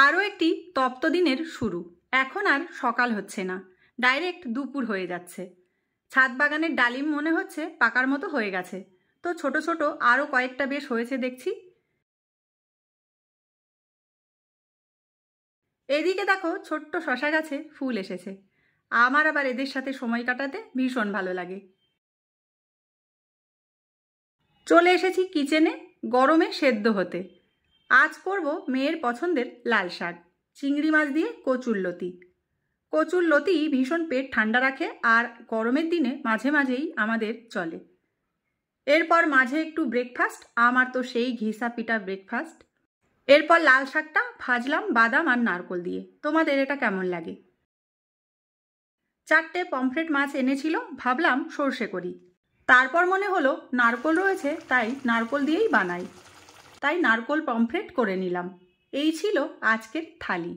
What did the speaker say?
আরও একটি তপ্ত দিনের শুরু। এখন আর সকাল হচ্ছে না, ডাইরেক্ট দুপুর হয়ে যাচ্ছে। ছাদ বাগানের ডালিম মনে হচ্ছে পাকার মতো হয়ে গেছে। তো ছোট ছোট আরও কয়েকটা বেশ হয়েছে দেখছি। এদিকে দেখো, ছোট্ট শশা গাছে ফুল এসেছে। আমার আবার এদের সাথে সময় কাটাতে ভীষণ ভালো লাগে। চলে এসেছি কিচেনে, গরমে সেদ্ধ হতে। আজ করব মেয়ের পছন্দের লাল শাক, চিংড়ি মাছ দিয়ে কচুরলতি। কচুরলতি ভীষণ পেট ঠান্ডা রাখে আর গরমের দিনে মাঝে মাঝেই আমাদের চলে। এরপর মাঝে একটু ব্রেকফাস্ট, আমার তো সেই ঘিসা পিটা ব্রেকফাস্ট। এরপর লাল শাকটা ভাজলাম বাদাম আর নারকোল দিয়ে। তোমাদের এটা কেমন লাগে? 4টে পমফ্রেট মাছ এনেছিল, ভাবলাম সর্ষে করি। তারপর মনে হলো নারকোল রয়েছে, তাই নারকোল দিয়েই বানাই। তাই নারকোল পমফ্রেট করে নিলাম। এই ছিল আজকের থালি।